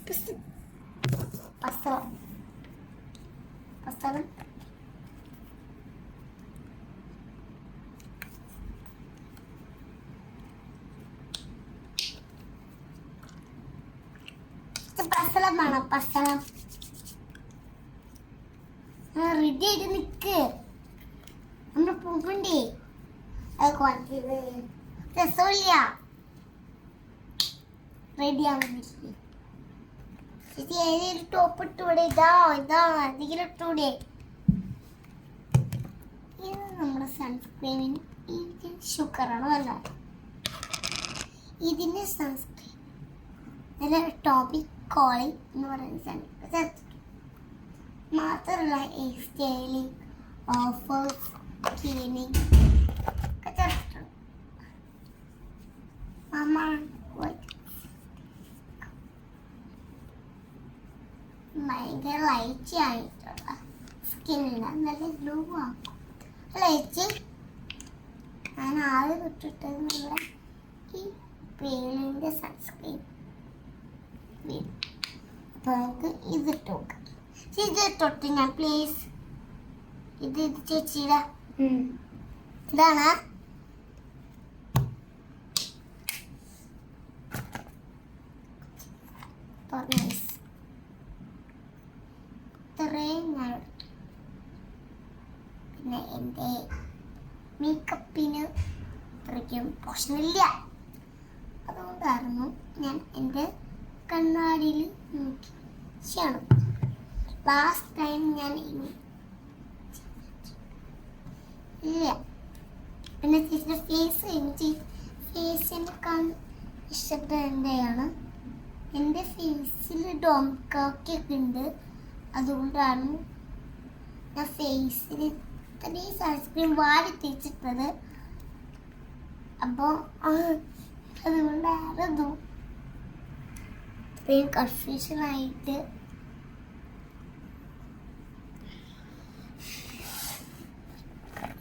Pasaran. Pasaran mana pasaran? Ready aja nikke. Amna pungkundi. Aku anti Solia. Ready ആവുന്നില്ല. ചേച്ചി ഏതൊരു top ഇട്ടൂടെ? ഇതാ അധികം ഇട്ടൂടെ? ഇത് നമ്മുടെ സൺസ്ക്രീനിന് ഇത് ഷുഗറാണോ അല്ല? ഇതിൻ്റെ സൺസ്ക്രീൻ നല്ല ടോപ്പിക് കോളി എന്ന് പറയുന്ന സൺസ്ക്രീൻ ചേർത്തിട്ടു. മാത്രമല്ല സ്റ്റൈലിംഗ് ഓഫേഴ്സ് ക്ലീനിങ് ഒക്കെ ചേർത്തിട്ടുണ്ട്. ഭയങ്കര ലൈറ്റ് ആയിട്ടുള്ള സ്കിന്നിന് നല്ല ഗ്ലൂ ആക്കും അല്ലേ ചേച്ചി? ഞാൻ ആദ്യം തൊട്ടിട്ടത് നമ്മുടെ ഈ പേളിൻ്റെ സൺസ്ക്രീൻ. അപ്പോൾ നമുക്ക് ഇതിട്ട് നോക്കാം. ഇത് തൊട്ട് ഞാൻ പ്ലീസ്. ഇത് ചേച്ചിയുടെ ഇതാണ്. ഇത്രയും ഞാൻ എടുത്തു. പിന്നെ എൻ്റെ മേക്കപ്പിന് ഇത്രയ്ക്കും പ്രശ്നമില്ല. അതുകൊണ്ടായിരുന്നു ഞാൻ എൻ്റെ കണ്ണാടിയിൽ നോക്കി ചെയ്യണം. ലാസ്റ്റ് ടൈം ഞാൻ ഇല്ല. പിന്നെ ചേച്ചിയുടെ ഫേസ് എനിക്ക് ഇഷ്ടപ്പെട്ടതാണ്. എൻ്റെ ഫേസിൽ ഡോംകൊക്കെ ഉണ്ട്. അതുകൊണ്ടാണ് ഞാൻ ഫേസിൽ ഇത്രയും സൺസ്ക്രീൻ വാരി തേച്ചിട്ടത്. അപ്പോൾ അതുകൊണ്ടായിരുന്നു ഇത്രയും കൺഫ്യൂഷനായിട്ട്.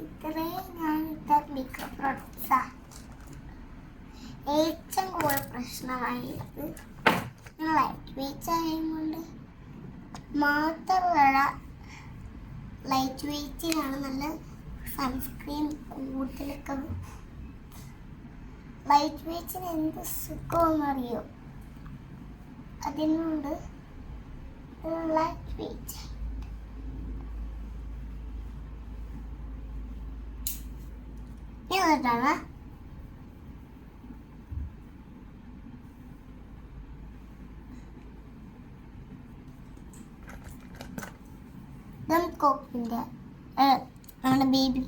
ഇത്രയും ഞാൻ ഇട്ട മേക്കപ്പ് പ്രോഡക്ട്സാണ് ഏറ്റവും കൂടുതൽ പ്രശ്നമായത്. ലൈറ്റ് വെയിറ്റ് ആയതുകൊണ്ട് മാത്രമല്ല, ലൈറ്റ് വെയിറ്റിനാണ് നല്ല സൺസ്ക്രീൻ കൂടുതലൊക്കെ. ലൈറ്റ് വെയിറ്റിന് എന്ത് സുഖമെന്നറിയോ? അതിനുണ്ട് ലൈറ്റ് വെയിറ്റ്. എന്നിട്ടാണ് കോക്കിൻ്റെ നമ്മുടെ ബേബി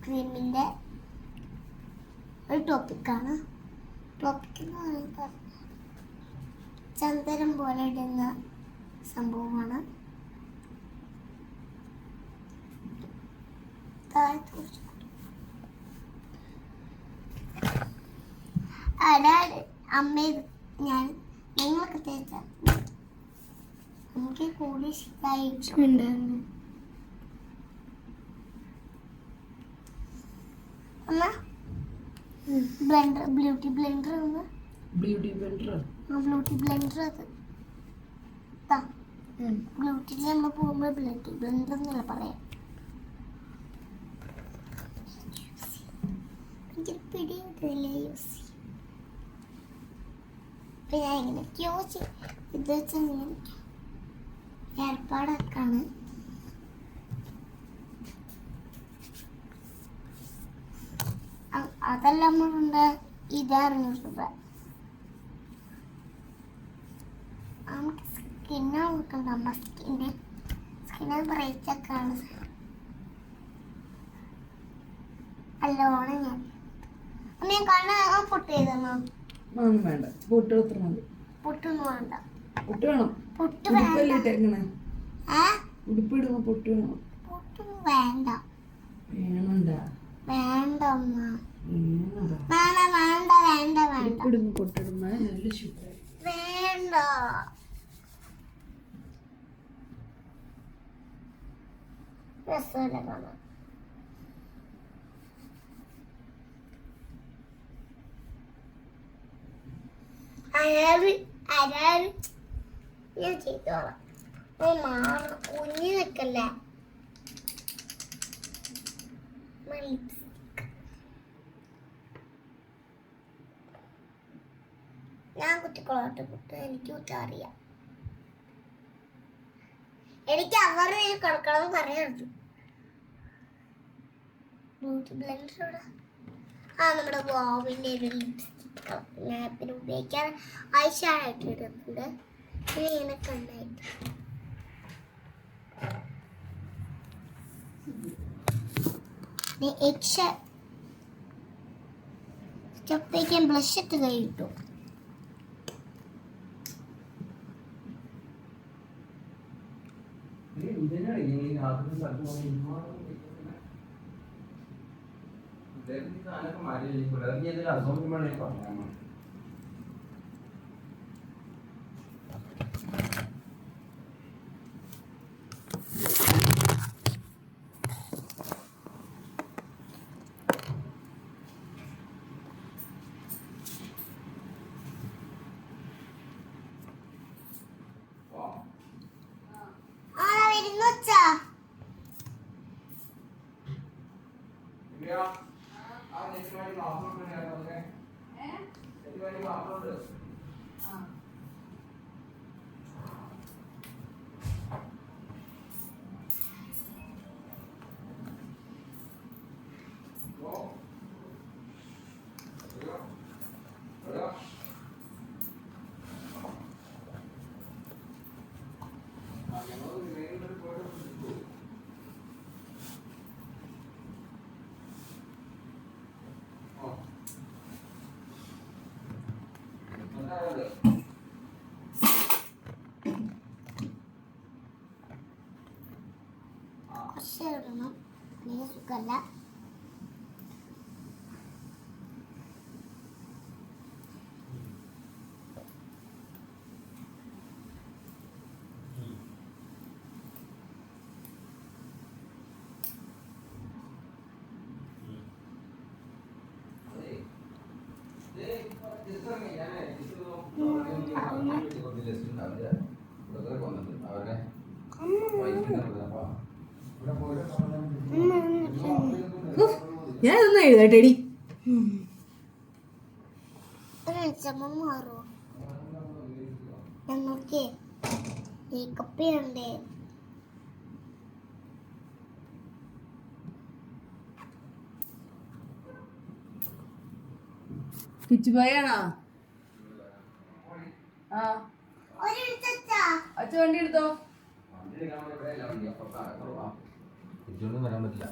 ക്രീമിൻ്റെ ഒരു ടോപ്പിക്കാണ്. ടോപ്പിക് എന്ന് പറയുന്നത് ചന്ദനം പോലെ ഇടുന്ന സംഭവമാണ്. അമ്മ ഞങ്ങളൊക്കെ തേച്ച എനിക്ക് കൂടുതൽ ഇഷ്ടമായിട്ടുണ്ട്. അമ്മ ബ്യൂട്ടി ബ്ലെൻഡർ അത് ബ്യൂട്ടിയിൽ നമ്മൾ പോകുമ്പോൾ ബ്യൂട്ടി ബ്ലെൻഡർ എന്നല്ല പറയാം. എനിക്കൊരു പിടിയില്ല യൂസ് ചെയ്യും. അപ്പം ഞാൻ എങ്ങനെയൊക്കെയോ ഇത് വെച്ചാൽ ഇങ്ങനെ ഏർപ്പാടൊക്കെയാണ്. അതെല്ലാം നമ്മളുണ്ട്. ഇതറിഞ്ഞിട്ടുണ്ട്. നമുക്ക് സ്കിന്ന് നോക്കണ്ട. അമ്മ സ്കിന്ന് ബ്രേക്കൊക്കെയാണ്. നല്ലോണം ഞാൻ അമ്മ കണ്ണ് പൊട്ട് ചെയ്തോ? വേണ്ട, പൊട്ടൊന്നും വേണ്ട. പൊട്ട് വേണം. പൊട്ട് ഉടുപ്പിടുമ്പോ പൊട്ട് വേണം. പൊട്ടൊന്നും വേണ്ട. വേണ്ട അമ്മ വേണ്ട. ഉടുപ്പിടുമ്പോ പൊട്ടിടുമ്പോ നല്ല ശുദ്ധമായി. വേണ്ട. രസമല്ല കാണാൻ. I ആരാണ് ഞാൻ ചെയ്തോളാം. ഓ മാറി കുഞ്ഞു നിൽക്കല്ലേ. ഞാൻ കുത്തിക്കൊള്ളട്ടെ കുട്ടി, എനിക്ക് കുത്താൻ അറിയാം. എനിക്ക് അവരുടെ കിടക്കണം പറയരുത്. ബ്യൂട്ടി ബ്ലെൻഡറോടെ നമ്മുടെ വാവിൻ്റെ ഒരു ലിപ്സ്റ്റിക്ക് ഞാൻ പിന്നെ ഉപയോഗിക്കാൻ ഐഷാഡായിട്ട് ഇടുന്നുണ്ട്. പിന്നെ ഇങ്ങനെ കണ്ണായിട്ട് സ്റ്റെപ്പേക്കാൻ ബ്ലഷ് ഇട്ട് കൈ കിട്ടും. കുറച്ച് ഇടണം, അല്ലെങ്കിൽ സുഖമല്ല. ഞാൻ ഇതൊന്നും എഴുതട്ടെടി. മാറോ ഞങ്ങൾക്ക് മേക്കപ്പ് ചെയ്യണ്ടേ? കിച്ചുബായാണോ? ആ അച്ഛ വണ്ടി എടുത്തോ. വരാൻ പറ്റില്ല.